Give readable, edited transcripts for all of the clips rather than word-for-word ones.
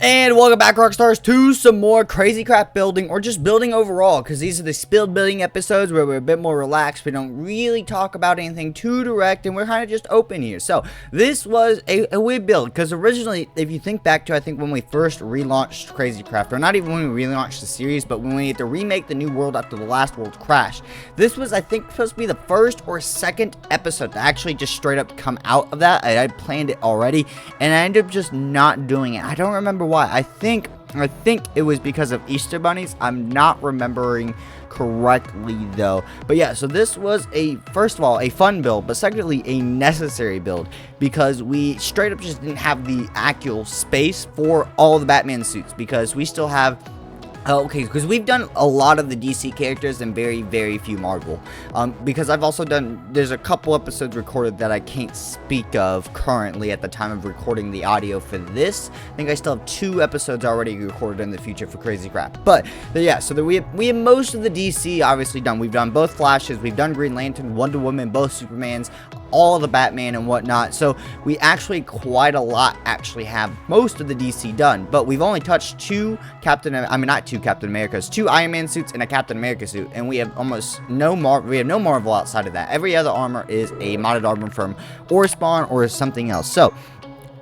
And welcome back, Rockstars, to some more crazy crap building, or just building overall, because these are the spilled building episodes where we're a bit more relaxed. We don't really talk about anything too direct, and we're kind of just open here. So this was a weird build, because originally, if you think back to, I think when we first relaunched Crazy Craft, or not even when we relaunched the series, but when we had to remake the new world after the last world crashed, this was, I think, supposed to be the first or second episode to actually just straight up come out of that. I had planned it already, and I ended up just not doing it. I don't remember why. I think it was because of Easter bunnies. I'm not remembering correctly though. But yeah, so this was first of all a fun build, but secondly a necessary build, because we straight up just didn't have the actual space for all the Batman suits, because we still have okay, because we've done a lot of the DC characters and very, very few Marvel. Because I've also done, there's a couple episodes recorded that I can't speak of currently at the time of recording the audio for this. I think I still have 2 episodes already recorded in the future for Crazy Crap. But yeah, so we have most of the DC obviously done. We've done both Flashes, we've done Green Lantern, Wonder Woman, both Supermans, all of the Batman and whatnot. So we actually quite a lot actually have most of the DC done, but we've only touched 2 Captain Americas, 2 Iron Man suits and a Captain America suit, and we have almost no Marvel outside of that. Every other armor is a modded armor from or Spawn or something else. So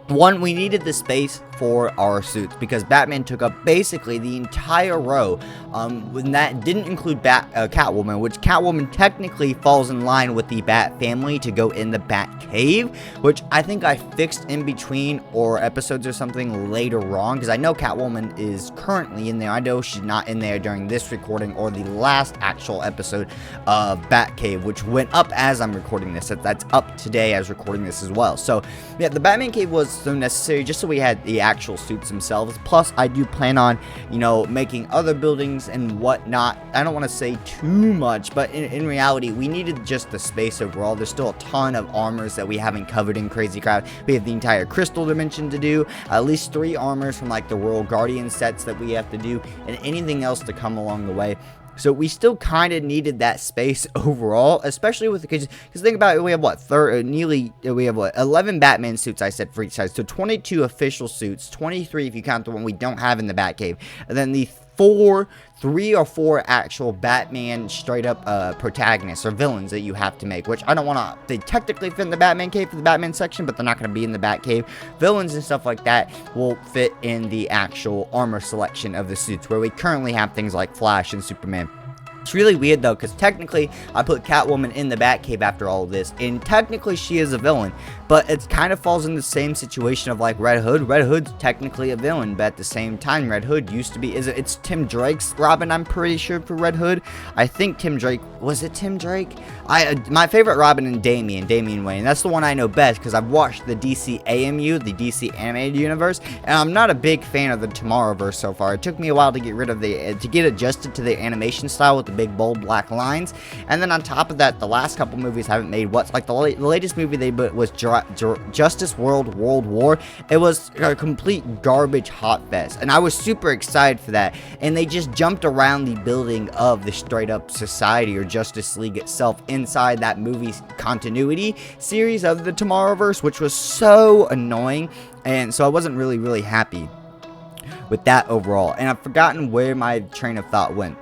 one, we needed the space for our suits, because Batman took up basically the entire row, when that didn't include Catwoman, which Catwoman technically falls in line with the Bat family to go in the Batcave, which I think I fixed in between or episodes or something later on, because I know Catwoman is currently in there. I know she's not in there during this recording or the last actual episode of Batcave, which went up as I'm recording this. That's up today as recording this as well. So yeah, the Batman cave was so necessary just so we had the actual suits themselves. Plus, I do plan on, making other buildings and whatnot. I don't want to say too much, but in reality, we needed just the space overall. There's still a ton of armors that we haven't covered in Crazy Craft. We have the entire Crystal Dimension to do, at least 3 armors from like the Royal Guardian sets that we have to do, and anything else to come along the way. So we still kind of needed that space overall, especially with the kids. Because think about it, we have what, 11 Batman suits, I said, for each side. So 22 official suits, 23 if you count the one we don't have in the Batcave, and then the 3 or 4 actual Batman straight up protagonists or villains that you have to make, which I don't want to, they technically fit in the Batman cave for the Batman section, but they're not going to be in the Batcave. Villains and stuff like that will fit in the actual armor selection of the suits, where we currently have things like Flash and Superman. It's really weird though, because technically I put Catwoman in the Batcave after all of this, and technically she is a villain, but it kind of falls in the same situation of like Red Hood. Red Hood's technically a villain, but at the same time, Red Hood used to be, it's Tim Drake's Robin, I'm pretty sure, for Red Hood. I think Tim Drake, was it Tim Drake? My favorite Robin is Damian Wayne. That's the one I know best, because I've watched the DC AMU, the DC Animated Universe, and I'm not a big fan of the Tomorrowverse so far. It took me a while to get rid of to get adjusted to the animation style with the big bold black lines, and then on top of that, the last couple movies haven't made what's like the latest movie they put was Justice World War. It was a complete garbage hot fest, and I was super excited for that, and they just jumped around the building of the straight up Society or Justice League itself inside that movie's continuity series of the Tomorrowverse, which was so annoying, and so I wasn't really happy with that overall, and I've forgotten where my train of thought went.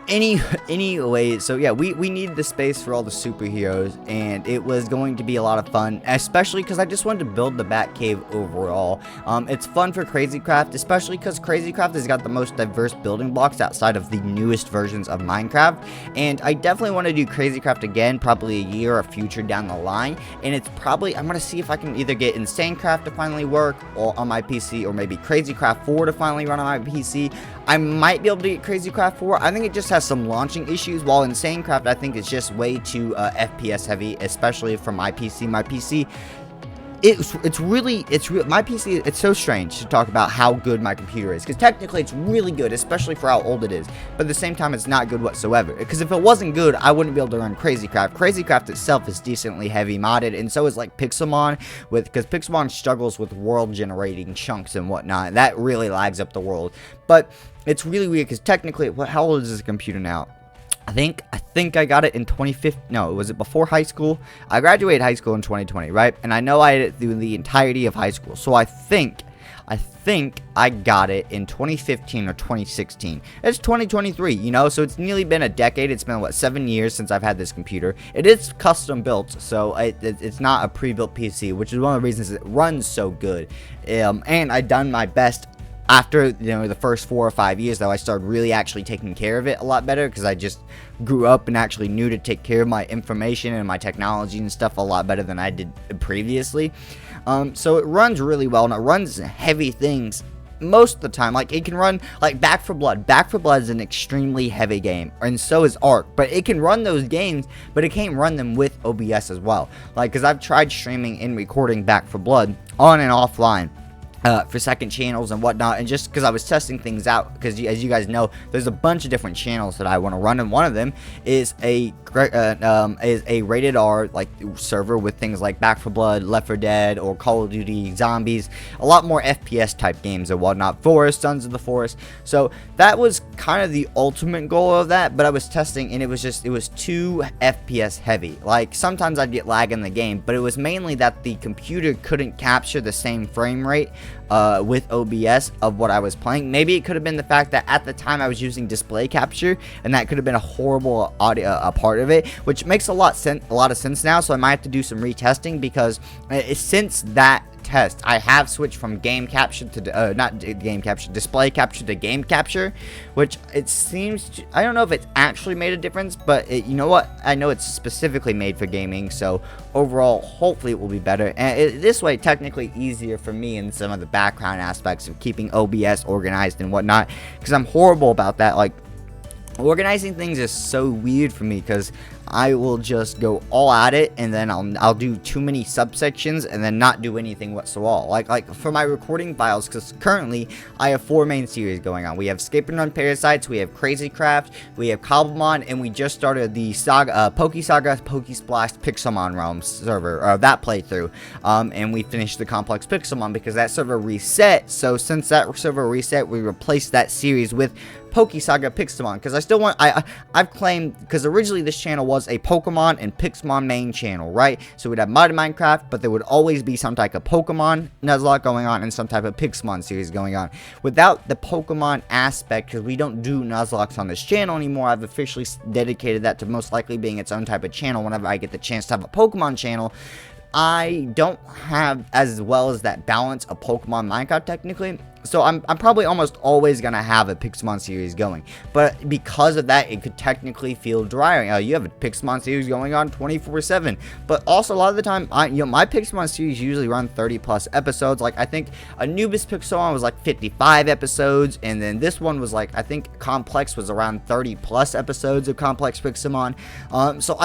Anyway, so yeah, we needed the space for all the superheroes, and it was going to be a lot of fun, especially because I just wanted to build the Batcave overall. It's fun for Crazy Craft, especially because Crazy Craft has got the most diverse building blocks outside of the newest versions of Minecraft, and I definitely want to do Crazy Craft again, probably a year or future down the line, and it's probably, I'm going to see if I can either get Insane Craft to finally work or on my PC, or maybe Crazy Craft 4 to finally run on my PC. I might be able to get Crazy Craft 4. I think it just has some launching issues, while Insane Craft I think is just way too FPS heavy, especially for my PC. My PC, my PC, it's so strange to talk about how good my computer is, because technically it's really good, especially for how old it is, but at the same time it's not good whatsoever, because if it wasn't good, I wouldn't be able to run Crazy Craft. Crazy Craft itself is decently heavy modded, and so is like Pixelmon, because Pixelmon struggles with world generating chunks and whatnot. That really lags up the world, but it's really weird, because technically, how old is this computer now? I think I got it in 2015. No, was it before high school? I graduated high school in 2020, right? And I know I had it through the entirety of high school. So I think I think I got it in 2015 or 2016. It's 2023, you know, so it's nearly been a decade. It's been, what, 7 years since I've had this computer. It is custom built, so it's not a pre-built PC, which is one of the reasons it runs so good. And I've done my best. After, you know, the first 4 or 5 years, though, I started really actually taking care of it a lot better, because I just grew up and actually knew to take care of my information and my technology and stuff a lot better than I did previously. So it runs really well, and it runs heavy things most of the time. Like, it can run, like, Back 4 Blood. Back 4 Blood is an extremely heavy game, and so is Ark, but it can run those games, but it can't run them with OBS as well. Like, because I've tried streaming and recording Back 4 Blood on and offline. For second channels and whatnot, and just because I was testing things out, because as you guys know, there's a bunch of different channels that I want to run, and one of them is a rated R like server with things like Back 4 Blood, Left 4 Dead, or Call of Duty Zombies, a lot more FPS type games and whatnot, Forest, Sons of the Forest. So that was kind of the ultimate goal of that, but I was testing, and it was too FPS heavy. Like, sometimes I'd get lag in the game, but it was mainly that the computer couldn't capture the same frame rate with OBS of what I was playing. Maybe it could have been the fact that at the time I was using display capture, and that could have been a horrible audio a part of it, which makes a lot of sense now. So I might have to do some retesting, because since that test, I have switched from game capture to not game capture, display capture to game capture, which it seems to, I don't know if it's actually made a difference, but you know what, I know it's specifically made for gaming, so overall hopefully it will be better, and this way technically easier for me in some of the background aspects of keeping OBS organized and whatnot, because I'm horrible about that. Like, organizing things is so weird for me, because I will just go all at it, and then I'll do too many subsections and then not do anything whatsoever. Like for my recording files, because currently I have 4 main series going on. We have Escape and Run Parasites, we have Crazy Craft, we have Cobblemon, and we just started the Saga, Poke Saga, Poke Splash, Pixelmon Realm server, that playthrough. And we finished the Complex Pixelmon because that server reset. So since that server reset, we replaced that series with Poke Saga Pixelmon, because I still want, I've claimed, because originally this channel was a Pokemon and Pixelmon main channel, right? So we'd have Mod Minecraft, but there would always be some type of Pokemon Nuzlocke going on and some type of Pixelmon series going on. Without the Pokemon aspect, because we don't do Nuzlocks on this channel anymore, I've officially dedicated that to most likely being its own type of channel whenever I get the chance to have a Pokemon channel. I don't have as well as that balance of Pokemon Minecraft technically, so I'm probably almost always gonna have a Pixelmon series going, but because of that, it could technically feel dry. You have a Pixelmon series going on 24/7, but also a lot of the time, my Pixelmon series usually run 30+ episodes. Like, I think Anubis Pixelmon was like 55 episodes, and then this one was like, I think Complex was around 30+ episodes of Complex Pixelmon. So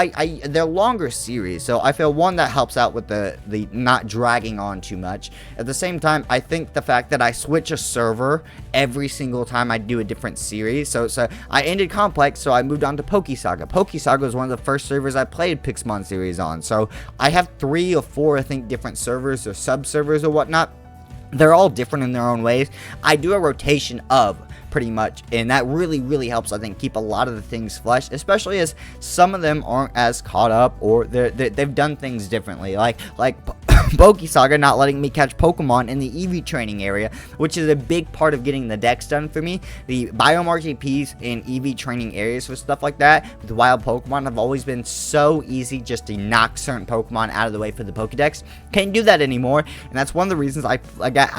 they're longer series, so I feel one that helps out with the not dragging on too much. At the same time, I think the fact that I switch a server every single time I do a different series, so I ended Complex, so I moved on to Poke Saga. Poke Saga was one of the first servers I played Pixelmon series on, so I have 3 or 4, I think, different servers or sub-servers or whatnot. They're all different in their own ways. I do a rotation of pretty much, and that really helps, I think, keep a lot of the things fresh, especially as some of them aren't as caught up, or they've done things differently, like Poke Saga not letting me catch Pokemon in the EV training area, which is a big part of getting the decks done for me. The Biome RTPs and EV training areas for stuff like that with wild Pokemon have always been so easy just to knock certain Pokemon out of the way for the Pokedex. Can't do that anymore, and that's one of the reasons I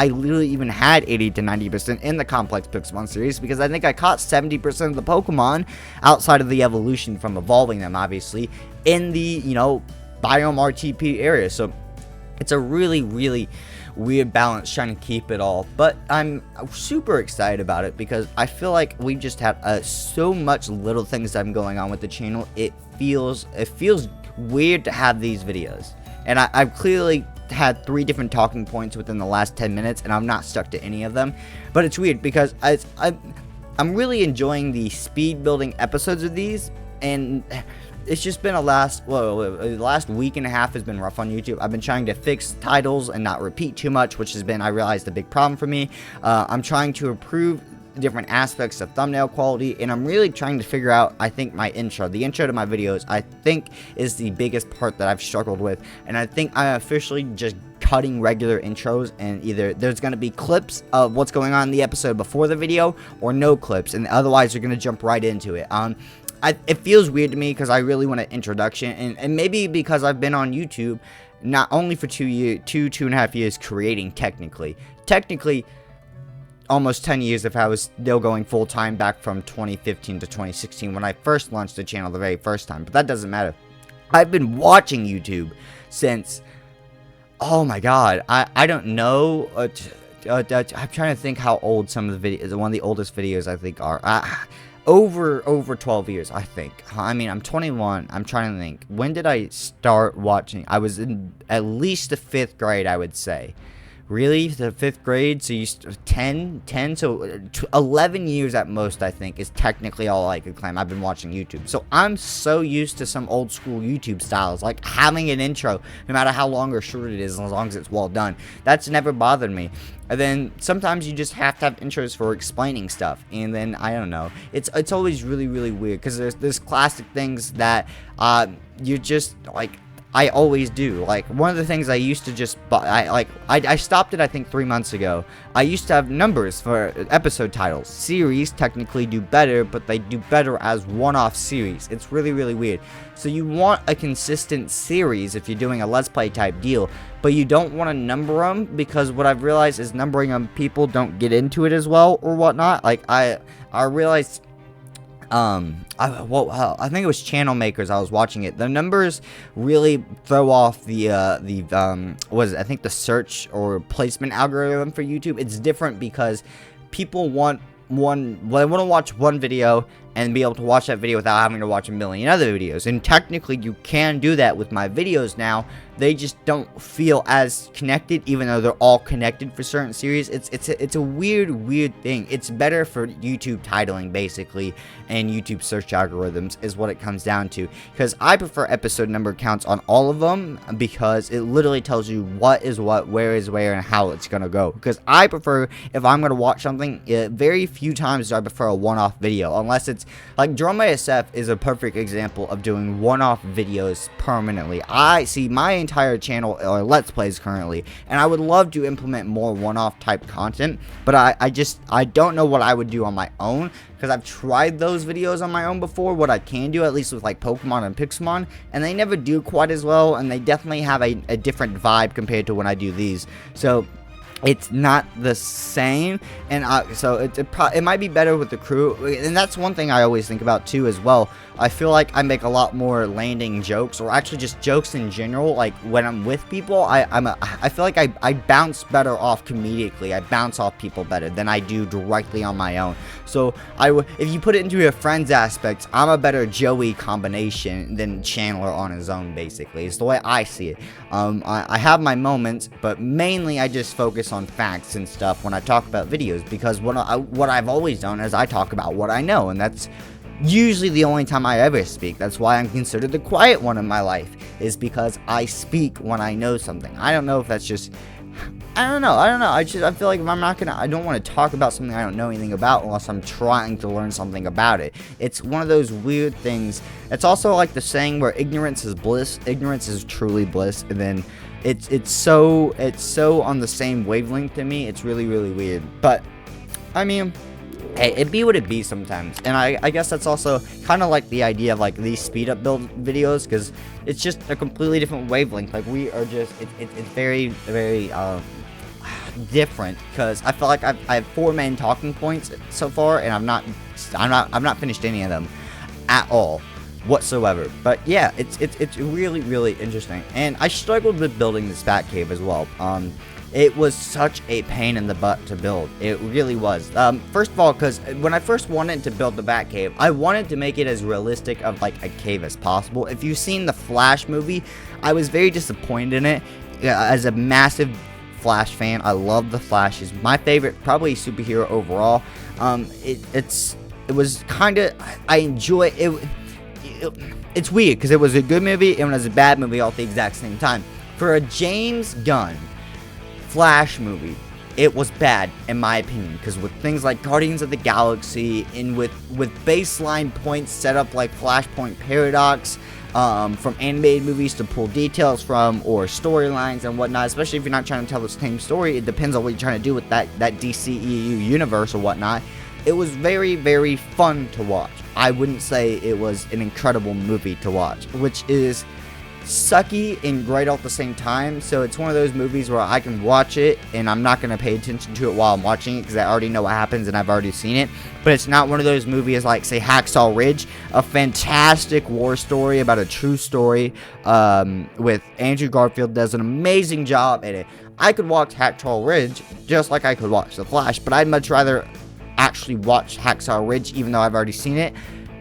literally even had 80 to 90% in the Complex Pixelmon series, because I think I caught 70% of the Pokemon outside of the evolution from evolving them, obviously, in the, you know, Biome RTP area. So it's a really weird balance trying to keep it all, but I'm super excited about it because I feel like we just have so much little things that I'm going on with the channel. It feels weird to have these videos, and I've clearly had 3 different talking points within the last 10 minutes, and I'm not stuck to any of them. But it's weird because I'm really enjoying the speed building episodes of these, and it's just been the last week and a half has been rough on YouTube. I've been trying to fix titles and not repeat too much, which has been, I realized, a big problem for me. I'm trying to improve different aspects of thumbnail quality, and I'm really trying to figure out, I think, the intro to my videos, I think, is the biggest part that I've struggled with, and I think I officially just cutting regular intros, and either there's going to be clips of what's going on in the episode before the video, or no clips, and otherwise you're going to jump right into it. It feels weird to me because I really want an introduction, and maybe because I've been on YouTube not only for 2.5 years creating, technically almost 10 years if I was still going full-time back from 2015 to 2016 when I first launched the channel the very first time, but that doesn't matter. I've been watching YouTube since, oh my god, I don't know, I'm trying to think how old some of the videos, one of the oldest videos I think are, over 12 years, I think. I mean, I'm 21, I'm trying to think, when did I start watching? I was in at least the 5th grade, I would say. Really? The 5th grade? So you 10, so 11 years at most, I think, is technically all I could claim. I've been watching YouTube. So I'm so used to some old school YouTube styles, like having an intro, no matter how long or short it is, as long as it's well done. That's never bothered me. And then sometimes you just have to have intros for explaining stuff. And then, I don't know. It's always really, really weird, because there's classic things that you're just, like, I always do. Like, one of the things I used to just I stopped it, I think, 3 months ago. I used to have numbers for episode titles. Series technically do better, but they do better as one-off series. It's really, really weird. So you want a consistent series if you're doing a Let's Play type deal, but you don't want to number them, because what I've realized is numbering them, people don't get into it as well or whatnot. Like, I realized, I think it was Channel Makers. I was watching it. The numbers really throw off I think the search or placement algorithm for YouTube. It's different because people want they want to watch one video and be able to watch that video without having to watch a million other videos. And technically, you can do that with my videos now. They just don't feel as connected, even though they're all connected for certain series. It's a weird thing. It's better for YouTube titling, basically, and YouTube search algorithms is what it comes down to. Because I prefer episode number counts on all of them, because it literally tells you what is what, where is where, and how it's gonna go. Because I prefer, if I'm gonna watch something, very few times do I prefer a one-off video, unless it's like Drama SF is a perfect example of doing one-off videos permanently. I see my entire channel or Let's Plays currently, and I would love to implement more one-off type content, but I don't know what I would do on my own, because I've tried those videos on my own before, what I can do, at least with like Pokemon and Pixelmon, and they never do quite as well, and they definitely have a different vibe compared to when I do these. So it's not the same, and so it might be better with the crew, and that's one thing I always think about too as well. I feel like I make a lot more landing jokes, or actually just jokes in general, like when I'm with people. I feel like I bounce better off comedically. I bounce off people better than I do directly on my own. So if you put it into a friends aspect, I'm a better Joey combination than Chandler on his own, basically. It's the way I see it. I have my moments, but mainly I just focus on facts and stuff when I talk about videos, because what I've always done is I talk about what I know, and that's usually the only time I ever speak. That's why I'm considered the quiet one in my life, is because I speak when I know something. I don't know if that's just, I don't know. I feel like if I don't want to talk about something I don't know anything about unless I'm trying to learn something about it. It's one of those weird things. It's also like the saying where ignorance is bliss. Ignorance is truly bliss, and then it's so on the same wavelength to me. It's really, really weird. But I mean, hey, it be what it be sometimes. And I guess that's also kind of like the idea of like these speed up build videos, because it's just a completely different wavelength. Like, we are just, it's very, very different, because I feel like I have 4 main talking points so far, and I've not finished any of them at all whatsoever. But yeah, it's really, really interesting, and I struggled with building this BatCave as well. It was such a pain in the butt to build. It really was. First of all, because when I first wanted to build the BatCave, I wanted to make it as realistic of like a cave as possible. If you've seen the Flash movie, I was very disappointed in it. As a massive Flash fan, I love the Flash. He's my favorite, probably superhero overall. It was kind of, I enjoy it. It's weird because it was a good movie and it was a bad movie all at the exact same time. For a James Gunn Flash movie, it was bad in my opinion, because with things like Guardians of the Galaxy and with baseline points set up like Flashpoint Paradox, from animated movies to pull details from, or storylines and whatnot, especially if you're not trying to tell the same story. It depends on what you're trying to do with that DCEU universe or whatnot. It was very, very fun to watch. I wouldn't say it was an incredible movie to watch, which is sucky and great all at the same time. So it's one of those movies where I can watch it and I'm not going to pay attention to it while I'm watching it because I already know what happens and I've already seen it. But it's not one of those movies like, say, Hacksaw Ridge, a fantastic war story about a true story, with Andrew Garfield does an amazing job at it. I could watch Hacksaw Ridge just like I could watch The Flash, but I'd much rather actually watch Hacksaw Ridge even though I've already seen it,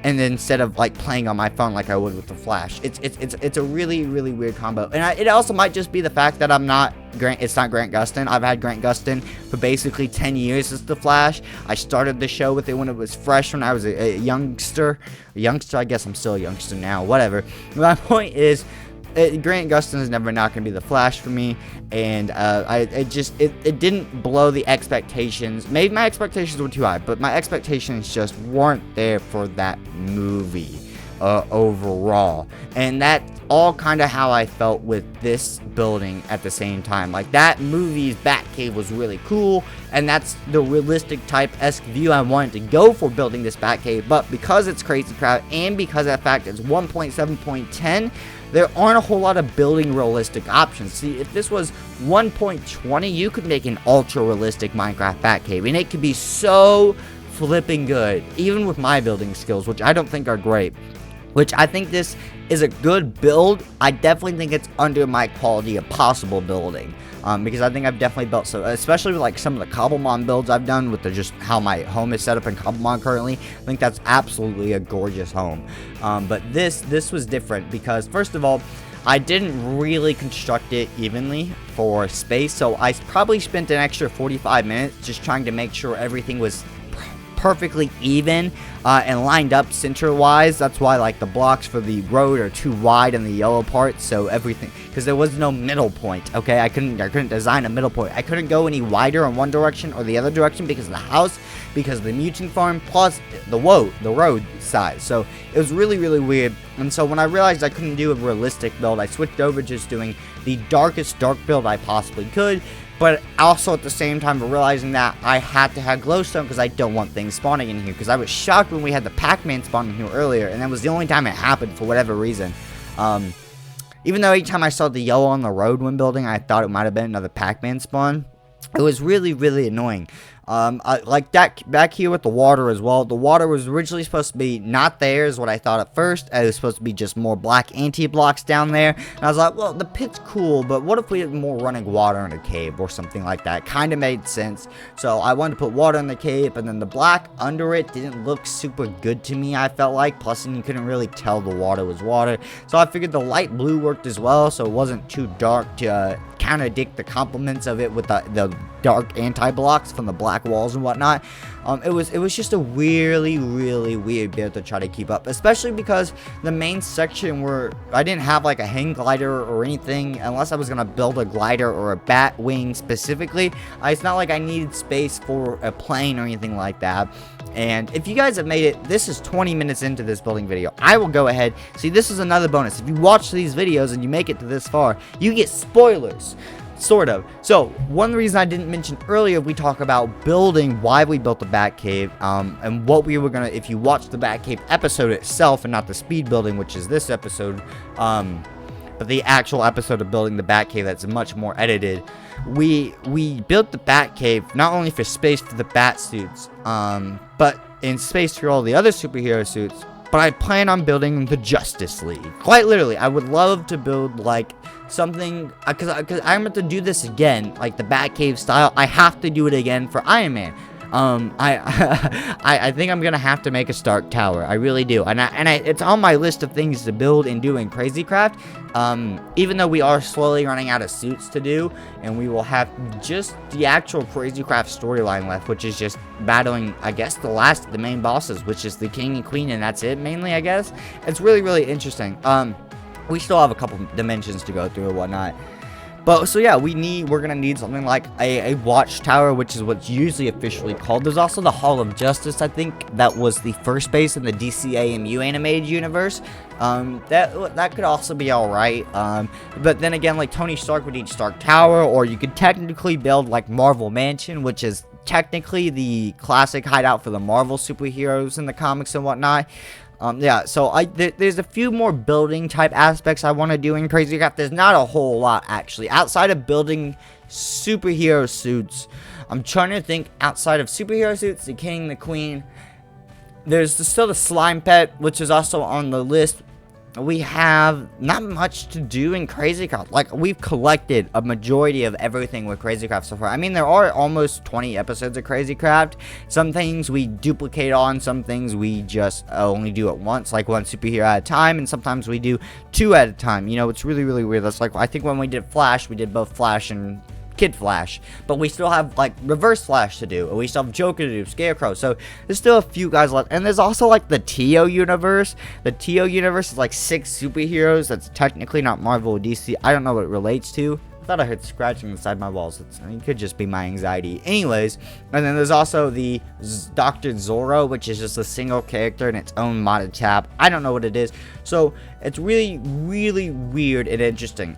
and then instead of like playing on my phone like I would with The Flash. It's a really, really weird combo. And it also might just be the fact that it's not Grant Gustin. I've had Grant Gustin for basically 10 years as The Flash. I started the show with it when it was fresh, when I was a youngster. I guess I'm still a youngster now, whatever. My point is, Grant Gustin is never not going to be The Flash for me, and it didn't blow the expectations. Maybe my expectations were too high, but my expectations just weren't there for that movie overall. And that's all kind of how I felt with this building at the same time. Like, that movie's Batcave was really cool, and that's the realistic type-esque view I wanted to go for building this Batcave, but because it's Crazy Crowd, and because of the fact it's 1.7.10, there aren't a whole lot of building realistic options. See, if this was 1.20, you could make an ultra-realistic Minecraft Batcave, and it could be so flipping good, even with my building skills, which I don't think are great. Which I think this is a good build. I definitely think it's under my quality of possible building. Because I think I've definitely built, so especially with like some of the Cobblemon builds I've done with just how my home is set up in Cobblemon currently. I think that's absolutely a gorgeous home. But this was different because, first of all, I didn't really construct it evenly for space, so I probably spent an extra 45 minutes just trying to make sure everything was perfectly even and lined up center-wise. That's why like the blocks for the road are too wide in the yellow part, so everything, because there was no middle point. Okay, I couldn't design a middle point. I couldn't go any wider in one direction or the other direction because of the house, because of the mutant farm, plus the road size. So it was really, really weird. And so when I realized I couldn't do a realistic build, I switched over to just doing the darkest dark build I possibly could. But also at the same time realizing that I had to have glowstone because I don't want things spawning in here. Because I was shocked when we had the Pac-Man spawn in here earlier, and that was the only time it happened for whatever reason. Even though each time I saw the yellow on the road when building, I thought it might have been another Pac-Man spawn. It was really, really annoying. Like that back here with the water as well. The water was originally supposed to be not there is what I thought at first. It was supposed to be just more black anti-blocks down there. And I was like, well, the pit's cool, but what if we had more running water in a cave or something like that? Kind of made sense. So I wanted to put water in the cave, and then the black under it didn't look super good to me, I felt like. Plus, you couldn't really tell the water was water. So I figured the light blue worked as well, so it wasn't too dark to contradict the complements of it with the dark anti-blocks from the black walls and whatnot. It was just a really, really weird build to try to keep up, especially because the main section where I didn't have like a hang glider or anything, unless I was gonna build a glider or a bat wing specifically. It's not like I needed space for a plane or anything like that. And if you guys have made it, this is 20 minutes into this building video, I will go ahead. See, this is another bonus. If you watch these videos and you make it to this far, you get spoilers. Sort of. So, one reason I didn't mention earlier, we talk about building, why we built the Batcave, and what we were gonna, if you watch the Batcave episode itself, and not the speed building, which is this episode, but the actual episode of building the Batcave that's much more edited, we built the Batcave not only for space for the bat suits, but in space for all the other superhero suits. But I plan on building the Justice League. Quite literally, I would love to build like something, because I'm going to do this again, like the Batcave style. I have to do it again for Iron Man. I think I'm gonna have to make a Stark Tower. I really do, and it's on my list of things to build and do in Crazy Craft. Even though we are slowly running out of suits to do, and we will have just the actual Crazy Craft storyline left, which is just battling, I guess, the last of the main bosses, which is the King and Queen, and that's it mainly, I guess. It's really, really interesting. We still have a couple dimensions to go through and whatnot. But so yeah, we're gonna need something like a watchtower, which is what's usually officially called. There's also the Hall of Justice, I think, that was the first base in the DCAMU animated universe. That could also be alright. But then again, like Tony Stark would need Stark Tower, or you could technically build like Marvel Mansion, which is technically the classic hideout for the Marvel superheroes in the comics and whatnot. Yeah, so there's a few more building type aspects I want to do in Crazy Craft. There's not a whole lot, actually. Outside of building superhero suits, I'm trying to think outside of superhero suits, the king, the queen. There's still the slime pet, which is also on the list. We have not much to do in Crazy Craft. Like, we've collected a majority of everything with Crazy Craft so far. I mean, there are almost 20 episodes of Crazy Craft. Some things we duplicate on, some things we just only do at once, like one superhero at a time, and sometimes we do 2 at a time. You know, it's really, really weird. That's like, I think when we did Flash, we did both Flash and Kid Flash, but we still have like Reverse Flash to do, and we still have Joker to do, Scarecrow, so there's still a few guys left. And there's also like the Tio universe. The Tio universe is like 6 superheroes. That's technically not Marvel or DC. I don't know what it relates to. I thought I heard scratching inside my walls. It could just be my anxiety. Anyways, and then there's also the Dr. Zorro, which is just a single character in its own modded tab. I don't know what it is. So it's really, really weird and interesting.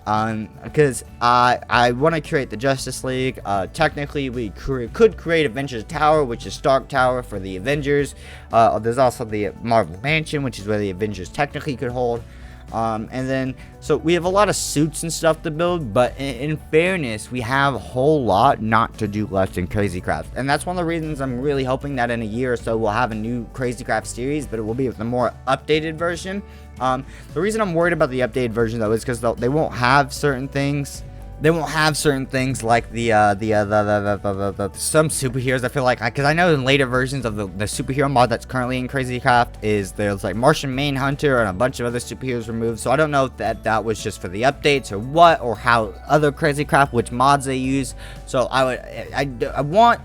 Because I want to create the Justice League. Technically, we could create Avengers Tower, which is Stark Tower for the Avengers. There's also the Marvel Mansion, which is where the Avengers technically could hold. And then, so we have a lot of suits and stuff to build, but in fairness, we have a whole lot not to do left in Crazy Craft. And that's one of the reasons I'm really hoping that in a year or so we'll have a new Crazy Craft series, but it will be with a more updated version. The reason I'm worried about the updated version, though, is because they won't have certain things. They won't have certain things like some superheroes. I feel like, because I know in later versions of the superhero mod that's currently in Crazy Craft there's like Martian Manhunter and a bunch of other superheroes removed. So I don't know if that was just for the updates or what, or how other Crazy Craft, which mods they use. So I want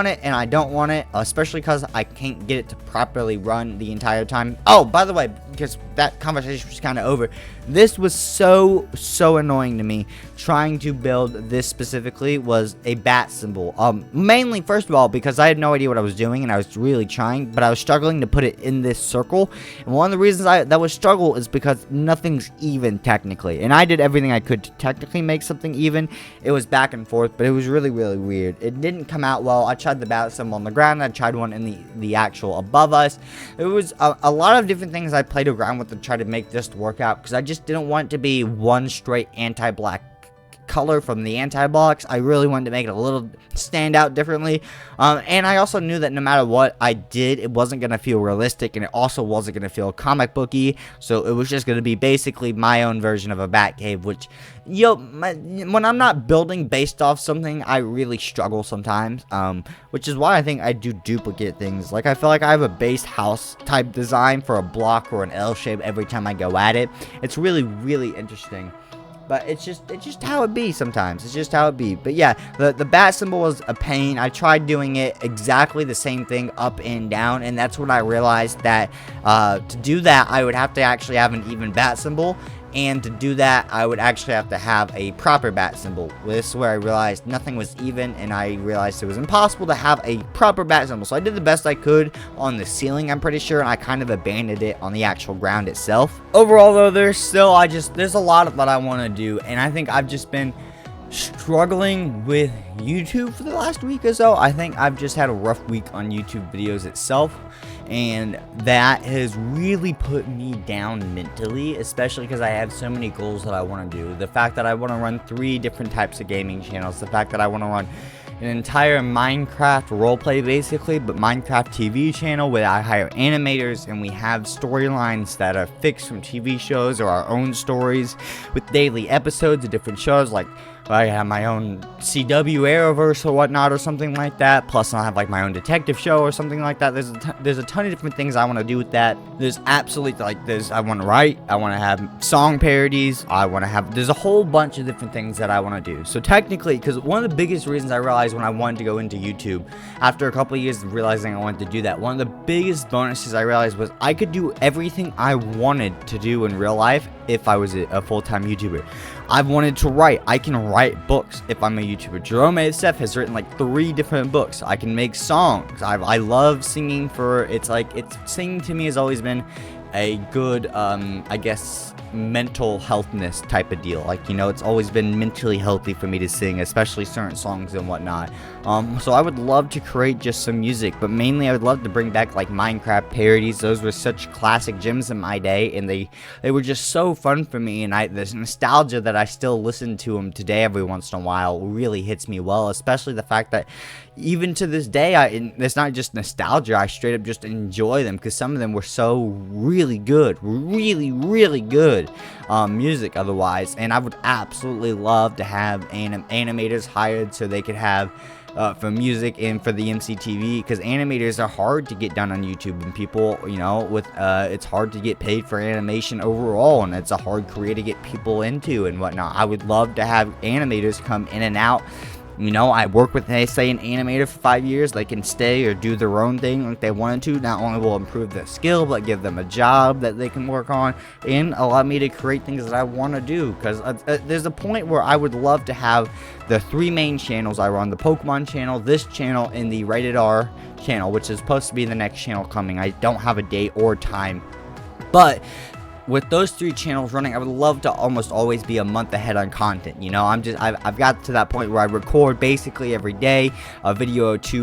it and I don't want it, especially because I can't get it to properly run the entire time. Oh, by the way, because that conversation was kind of over. This was so annoying to me. Trying to build this specifically was a bat symbol. Mainly, first of all, because I had no idea what I was doing and I was really trying, but I was struggling to put it in this circle. And one of the reasons that was struggle is because nothing's even technically. And I did everything I could to technically make something even. It was back and forth, but it was really, really weird. It didn't come out well. I tried the bat symbol on the ground. I tried one in the actual above us. It was a lot of different things I played around with to try to make this work out, because I just didn't want it to be one straight anti-black color from the anti-blocks. I really wanted to make it a little stand out differently, and I also knew that no matter what I did, it wasn't going to feel realistic, and it also wasn't going to feel comic booky, so it was just going to be basically my own version of a BatCave, which, when I'm not building based off something, I really struggle sometimes, which is why I think I do duplicate things. Like, I feel like I have a base house type design for a block or an L shape every time I go at it. It's really, really interesting. But it's just how it be sometimes. It's just how it be. But yeah, the bat symbol was a pain. I tried doing it exactly the same thing up and down, and that's when I realized that to do that, I would have to actually have an even bat symbol. And to do that, I would actually have to have a proper bat symbol. This is where I realized nothing was even, and I realized it was impossible to have a proper bat symbol. So I did the best I could on the ceiling, I'm pretty sure, and I kind of abandoned it on the actual ground itself. Overall, though, there's a lot that I want to do, and I think I've just been struggling with YouTube for the last week or so. I think I've just had a rough week on YouTube videos itself, and that has really put me down mentally, especially because I have so many goals that I want to do. The fact that I want to run 3 different types of gaming channels, the fact that I want to run an entire Minecraft roleplay, basically, but Minecraft TV channel where I hire animators and we have storylines that are fixed from TV shows or our own stories with daily episodes of different shows. Like, I have my own CW Arrowverse or whatnot or something like that. Plus, I'll have like my own detective show or something like that. There's a ton of different things I want to do with that. There's absolutely I want to write. I want to have song parodies. There's a whole bunch of different things that I want to do. So technically, because one of the biggest reasons I realized when I wanted to go into YouTube, after a couple of years of realizing I wanted to do that, one of the biggest bonuses I realized was I could do everything I wanted to do in real life if I was a full-time YouTuber. I wanted to write. I can write write books if I'm a YouTuber. Jerome A. Steph has written like 3 different books. I can make songs. I love singing singing to me has always been a good, I guess, mental healthness type of deal. Like, you know, it's always been mentally healthy for me to sing, especially certain songs and whatnot. So I would love to create just some music, but mainly I would love to bring back like Minecraft parodies. Those were such classic gems in my day, and they were just so fun for me, and this nostalgia that I still listen to them today every once in a while really hits me well, especially the fact that even to this day, it's not just nostalgia, I straight up just enjoy them, because some of them were so really good, really good music otherwise. And I would absolutely love to have animators hired so they could have for music and for the MCTV, because animators are hard to get done on YouTube, and people, you know, it's hard to get paid for animation overall, and it's a hard career to get people into and whatnot. I would love to have animators come in and out. You know, I work with, say, an animator for 5 years. They can stay or do their own thing like they wanted to. Not only will improve their skill, but give them a job that they can work on and allow me to create things that I want to do. Because there's a point where I would love to have the 3 main channels I run: the Pokemon channel, this channel, and the Rated R channel, which is supposed to be the next channel coming. I don't have a date or time, but with those 3 channels running, I would love to almost always be a month ahead on content. You know, I've got to that point where I record basically every day, a video or 2,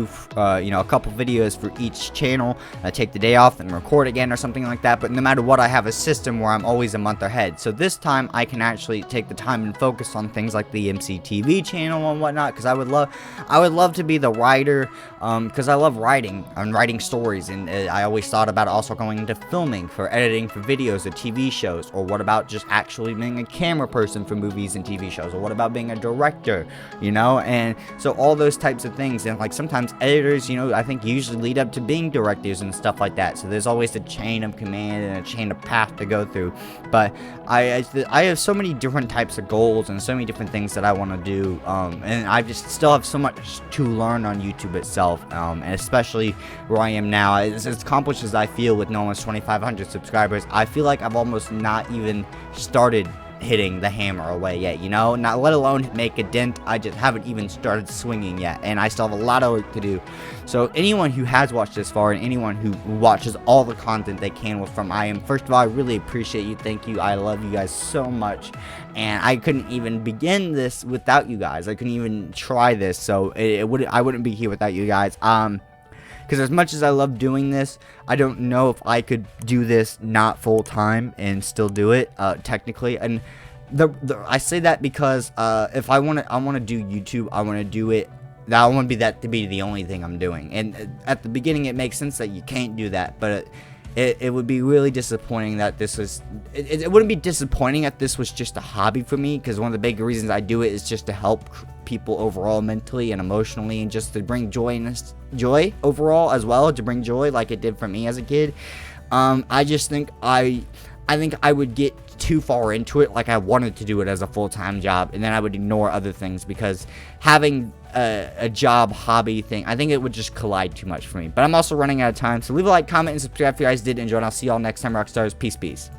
you know, a couple videos for each channel. I take the day off and record again or something like that. But no matter what, I have a system where I'm always a month ahead. So this time I can actually take the time and focus on things like the MCTV channel and whatnot, because I would love to be the writer, because I love writing. I'm writing stories, and I always thought about also going into filming for editing for videos or TV shows. Or what about just actually being a camera person for movies and TV shows? Or what about being a director, you know? And so all those types of things, and like sometimes editors, you know, I think usually lead up to being directors and stuff like that. So there's always a chain of command and a chain of path to go through. But I have so many different types of goals and so many different things that I want to do, and I just still have so much to learn on YouTube itself, and especially where I am now. As accomplished as I feel with almost 2,500 subscribers, I feel like I've almost not even started hitting the hammer away yet, you know, not let alone make a dent. I just haven't even started swinging yet, and I still have a lot of work to do. So anyone who has watched this far, and anyone who watches all the content they can from first of all, I really appreciate you. Thank you. I love you guys so much, and I couldn't even begin this without you guys. I couldn't even try this, so I wouldn't be here without you guys. Because as much as I love doing this, I don't know if I could do this not full time and still do it, technically. And I say that because if I want to do YouTube, I want to do it. I want that to be the only thing I'm doing. And at the beginning, it makes sense that you can't do that, but it would be really disappointing that this was. It wouldn't be disappointing if this was just a hobby for me, because one of the big reasons I do it is just to help people overall, mentally and emotionally, and just to bring joy overall as well, to bring joy like it did for me as a kid. I just think I think I would get too far into it, like I wanted to do it as a full-time job, and then I would ignore other things, because having a job hobby thing, I think it would just collide too much for me. But I'm also running out of time, so leave a like, comment, and subscribe if you guys did enjoy, and I'll see y'all next time, Rockstars. Peace.